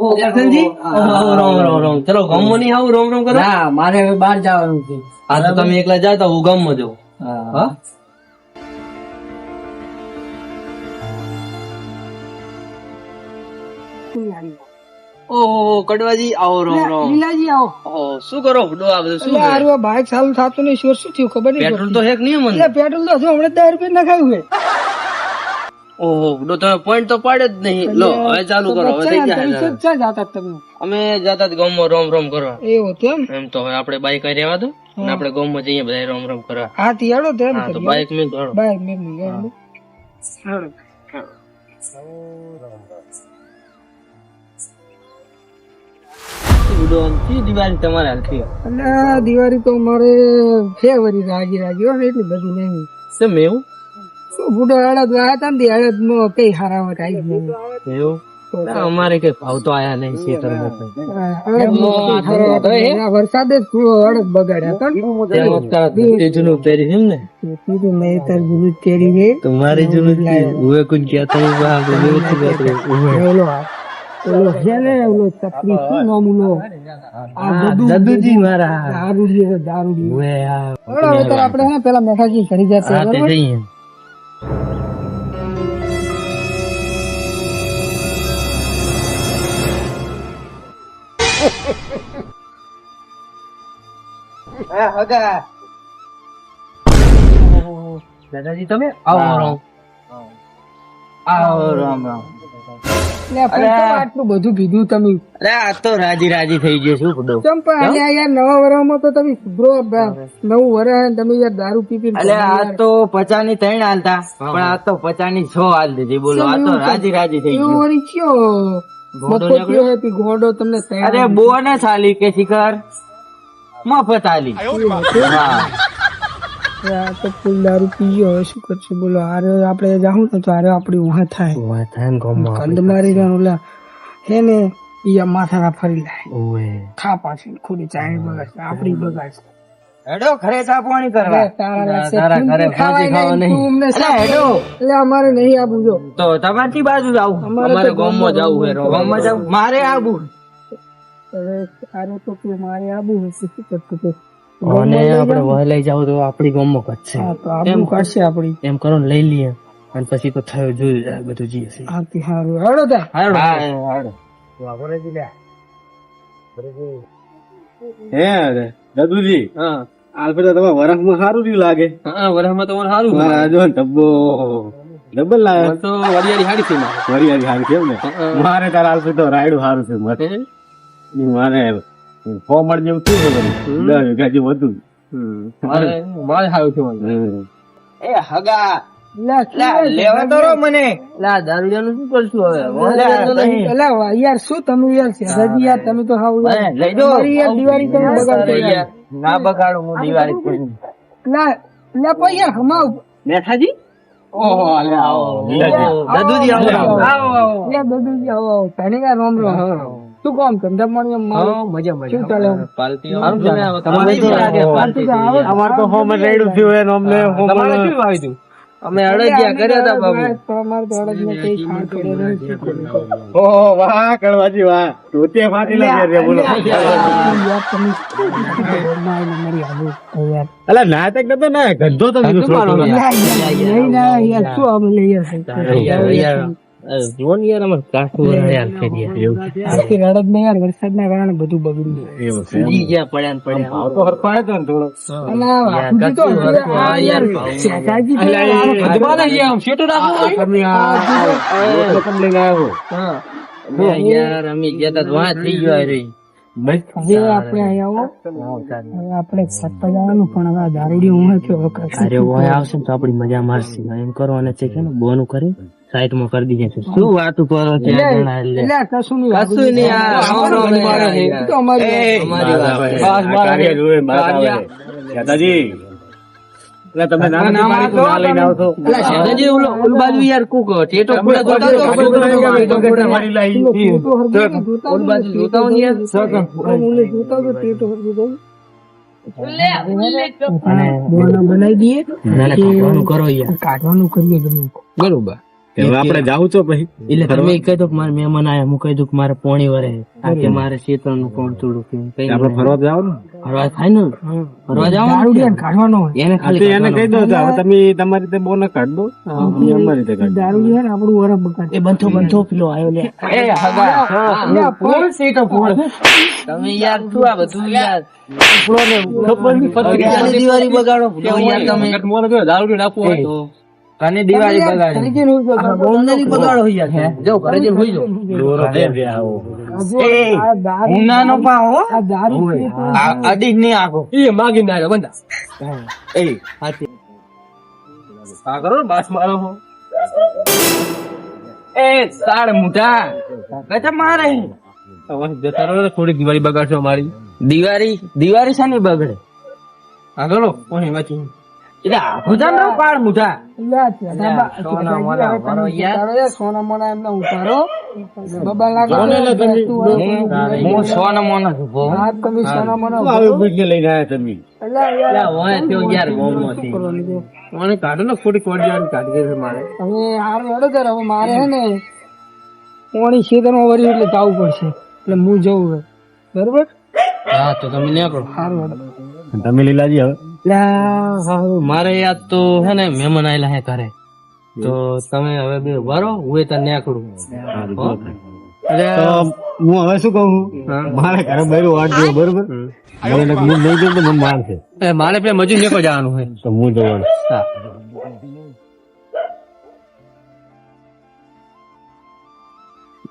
ઓ કરશનજી, રોમ રોમ રોમ. ચલો ગામમાં નહીં આવું, રોમ રોમ કરો. ના મારે હવે બહાર જવાનું છે. હા તો તમે એકલા જાતા, હું ગામમાં જાઉં. હા ઓહો કડવાજી, આવો રોમ રોમ. લીલાજી આવો. ઓહો, શું કરો ડો આ બધું? શું એટલે છે? આ બાઈક ચાલુ થતું નહીં, શું થયું ખબર નહીં પેટ્રોલ તો હેક નહીં મને. એટલે પેટ્રોલ તો હજુ હમણાં 10 રૂપિયા નખાયું છે. ઓહો ડો તમે પોઈન્ટ તો પાડે જ નહીં. લો હવે ચાલુ કરો, હવે થઈ તમે જાય. ક્યાં જાતા તમે? અમે જતા જ ગામમાં રોમ રોમ કરવા. એવું તેમ? એમ તો હવે આપણે બાઈક રહેવા દો અને આપણે ગામમાં જઈએ બધા રોમ રોમ કરવા. હા તિયાડો તેમ હા તો બાઈક મેં ધોડો. બાઈક મેં હેડો. દિવાળી તમારે હાલતી એટલે દિવાળી તો મારે ફેવરી રાજી રાજી હોય ને એટલી બધી નહીં. સેમ એવું શું બુડો અડદ આવ્યા હતા ને અડદ માં કઈ હારાવટ આવી નહીં. એવું ના, અમારે કઈ ભાવ તો આયા નહીં ખેતરમાં કઈ. વરસાદે જ પૂરો અડદ બગાડ્યા હતા ને. તે જૂનું પહેરી છે ને કીધું મેં તાર જૂનું કેરી છે. તમારી જૂનું હુએ કુન કહેતા નહીં બા ઓલો ઓલો છે ને ઓલો ચકરી શું નામ ઓલો દદુજી મારા દારૂડી છે, દારૂડી. હુએ આ હવે તો આપણે હે ને પેલા મેઠાજી ઘડી જશે હા તે બરાબર? જઈએ. દાદાજી તમે આવો રામ. આવો રામ રામ. એટલે પણ કેમ આટલું બધું કીધું તમે? અરે આ તો રાજી રાજી થઈ ગયો શું કુડો. કેમ પણ અહીંયા યાર નવા વરામાં તો તમે સુધરો નવું વરા તમે યાર દારૂ પી પી એટલે આ તો 50 ની 3 હાલતા પણ આ તો 50 ની 6 હાલ દીધી. બોલો આ તો રાજી રાજી થઈ એવું ગયું. વળી કયો મફતિયો હે પી ઘોડો તમને તૈયાર. અરે બોનસ આલી કે શિખર મફત આલી. હા આ તો ફૂલ દારૂ પી ગયો હવે શું કરશું બોલો. હારે આપણે જાઉં ને તો હારે આપડી ઉહા થાય. વાત થાય ને ગામમાં. કંદ મારી રહ્યા ઓલા હે ને ઈ માથા ફરી લાય ઓએ ખા પાછી ખોડી ચાય બગાડ આપડી બગાડ. હેડો ઘરે ચા પાણી કરવા. તારા ઘરે ખાવાય ખાવા નહીં, તું અમને અલા, સાફ હેડો. એટલે અમારે નહીં આવું જો. તો તમારી બાજુ જાવું. અમારે અમારે તો ગામમાં જાવું હે. ગામમાં જાવું મારે આવું. હવે આરે તો કે મારે આવું હશે શું કરતું કે અને આપણે વહે લઈ જાવ તો આપણી ગામમાં કચ્છ હા તો આબુ કાઢશે આપડી. એમ કરો ને લઈ લઈએ અને પછી તો થયું જોયું જાય બધું જી છે. હાથી હારું હેડો તા. હે દાદુજી હા આ ફેર તમારા વરખમાં સારું રહ્યું લાગે. હા વરસમાં તમારે સારું મારા જો ને ડબ્બો ડબલ લાવે તો વરિયાળી હાડી છે મારે. વરિયાળી સારું છે એમ ને. મારે તારા હાલ તો રાયડું સારું છે મારે. મારે 100 મણ જેવું થયું છે બધું. 10 વીઘા જેવું હતું. મારે સારું છે મારે. એ હગા લેવા તો રો મને. લા દારૂડિયાનું શું કરશું હવે? એલા યાર શું તમે યાર શેઠાજી યાર તમે તો હાવ યાર લઈ દો. અમારી યાર દિવાળી તમે બગાડતો યાર. ના બગાડું હું દિવાળી કરી. લા લા પણ યાર હમાવ મેઠાજી ઓહો અલે આવો દાદુજી આવો આવો યાર દદુજી આવો આવો તને યાર રોમ રોમ શું કામ ધંધા પાણી એમ મારો મજા શું ચાલે પાલતી તમારે તમારે શું લાગે? પાલતી તો આવે. અમાર તો હોમ રાયડું થયું એને અમને તમારે શું વાવ્યું? અમે અડદિયા કર્યા હતા બાબુ. તમારે તો અડદ ને કઈ ખાણ પડે નહીં શું કરું? ઓહો વાહ કડવાજી વાહ ધોતે ફાટી લાગે રે બોલો. યાર તમે મારી મરી આવું તો યાર અલા નાટક નતો ને ગંધો તો બીજું થોડું નહીં ના યાર શું અમે લઈએ જોન યાર અમાર કાઠું યાર કરીએ એવું આખી રડદ ને યાર વરસાદના કારણે બધું બગડી ગયું. એવું છે ઈ ગયા પડ્યા ને પડ્યા. ભાવ તો હરખો આવ્યો તો ને થોડો. અને આ બાપુજી તો આ યાર શેઠાજી તો યાર આનો અજમાને યાર આમ શેટો રાખો. તમે આ રોટલો કેમ લઈને આવ્યો? યાર અમે ગયા તા તો વાહ થઈ ગયો આ રહી. હવે આપણે અહીંયા આવો હવે આપણે સત્તા જવાનું પણ હવે આ દારૂડી હું થયો અરે ઓય આવશે ને તો આપડી મજા મારશે. એમ કરવાને છે કે ને બોનું કરી સાઈડ માં કરી દીધે છે. શું વાતું કરો છો? એટલે કશું નહીં કશું નહીં આ તો અમારી અમારી વાત. આ કાર્ય જોવે મારા આવે. દાદાજી એટલે તમે નાના પાણી તો ના લઈને આવશો. અલા શેઠાજી ઓલ બાજુ યાર કુક ટેટો પૂરા જોતા તો મારી લાઈ. ઓલ બાજુ જોતા હો ને યાર. બનાવી દઈએ ના ના કાઢવાનું કરો યાર. કાઢવાનું કરીએ ગમે બરોબર. હવે આપણે જાવું છો પછી એટલે તમે કહી દો કે મારે મહેમાન આયા, હું કહી દઉં કે મારે પોણી વરે આ કે મારે શીતળ નું કોણ થોડું કઈ આપણે ફરવા જાવ ને ફરવા થાય ને ફરવા જાવ દારૂડિયાને કાઢવાનો હોય. એને હા, તો એને કહી દો તો હવે તમે તમારી રીતે બોને કાઢ દો અમે અમારી રીતે કાઢ દારૂડિયા ને આપણું વરફ બગાડે. એ બંધો પેલો આવ્યો લે તમે યાર શું આ બધું યાર દિવાળી બગાડો યાર તમે તને દિવાળી બગાડે બોમ્બની બગાડો યાર જો ઘરે જઈને હોઈ જાઓ આ દારૂ- ઉનાનો પાહો આ દારૂ અડી નહીં આખો એ માગી ના બંધા એ હાથી આ કરો બાસ મારો હો એ સાડ મુઠા કચા મારે થોડી દિવાળી બગાડશો અમારી દિવાળી શાની બગડે આગળ કોઈ વાંચી એટલે આખું નો પાડ મુઠા સોના મોના એમને ઉતારો બબા લાગે હું સોના મોના છું બહુ. હા, તમે સોના મોના આવી બીજે લઈને આવ્યા તમે લા, ઓય તેઓ યાર ગોમમાંથી. મને કાઢો ને ખોટી કોડિયાની કાઢી દે મારે હવે હાર હેડો તાર હવે મારે હે ને પોણી ખેતરમાં વળી એટલે જવું પડશે એટલે હું જવું હવે બરોબર હા તો તમે નીકળો સારું હેડો. તમે લીલાજી હવે મારે યાદ તો હે ને મહેમાન આયેલા હે ઘરે તો તમે હવે બે ભરો હું એ તને નીકળું તો હું હવે શું કહું મારે ઘરે બૈરું વાટ જોયો બરોબર મને હું નહીં જોઉં તો મને મારશે મારે પેલા મજૂર નીકળ જવાનું હોય તો હું જવાનું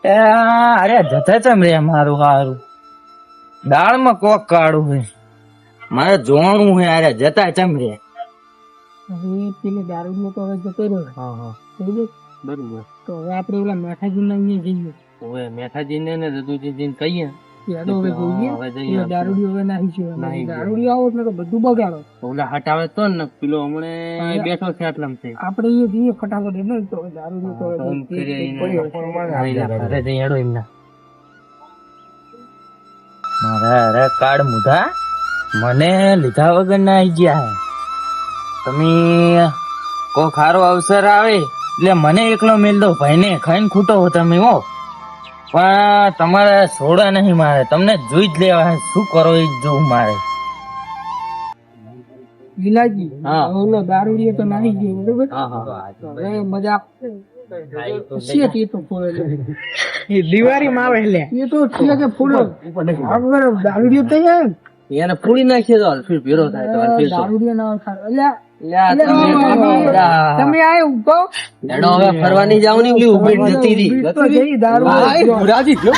અરે જતા ચમ રે મારું હારું દાળમાં કોક કાઢું હે મારે જોવાનું હે અરે જતા ચમ રે હવે પેલે દારૂ તો હવે જતો રહ્યો બરોબર બરોબર તો હવે આપણે ઓલા મેઠાજી ના અહીંયા જઈએ ઓએ મેઠાજીને ને રઘુજીને કહીએ હેડો હવે જોઈએ હવે જઈએ દારૂડી હવે નાહી છે નાહી દારૂડી આવો એટલે તો બધું બગાડો ઓલા હટાવે તો ને પેલો હમણે બેઠો છે આટલામ છે આપણે એ જઈએ ફટાફટ એટલે તો દારૂડી તો હવે ફોન કરીએ એને. પડ્યો. ઘરે જઈ હેડો એમના મારા અરે કાર્ડ મુધા મને લીધા વગર ના આઈ ગયા હે તમે કોઈ ખારો અવસર આવે એટલે મને એકલો મેલ દો ભાઈને ખાઈને ખૂટો હો તમે હો પણ તમારે છોડા નહીં મારે તમને જોઈ જ લેવા હે શું કરો એ જ જોવું મારે લીલાજી હા. ઓલો દારૂડી તો નાહી ગયો બરોબર હવે મજા શેઠ એ તો ફોડે દિવાળી માં આવે એટલે એ તો છે કે ફૂલો આગળ દારૂડી તો જાય એને પૂરી નાખીએ તો ફિર ભેરો થાય તો દારૂડી ના ખાય એટલે તમે આય ઉભો એનો હવે ફરવા નહીં જાવ ને પેલી ઉભી જતી રહી તો જઈ દારૂ રાજી થયો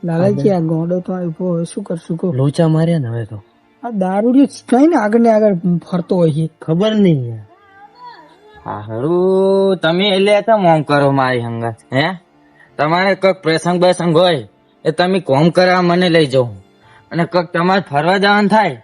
લાલાજી આ ગોડો તો ઉભો હોય શું કરશું કહો લોચા માર્યા ને હવે તો આ દારૂડી કઈ ને આગળ ને આગળ ફરતો હોય છે ખબર નહીં હારું તમે એટલે તો મોમ કરો મારી હંગાત હે તમારે કઈક પ્રસંગ હોય એ તમે કોમ કરવા મને લઈ જાઓ અને કઈક તમારે ફરવા જવાનું થાય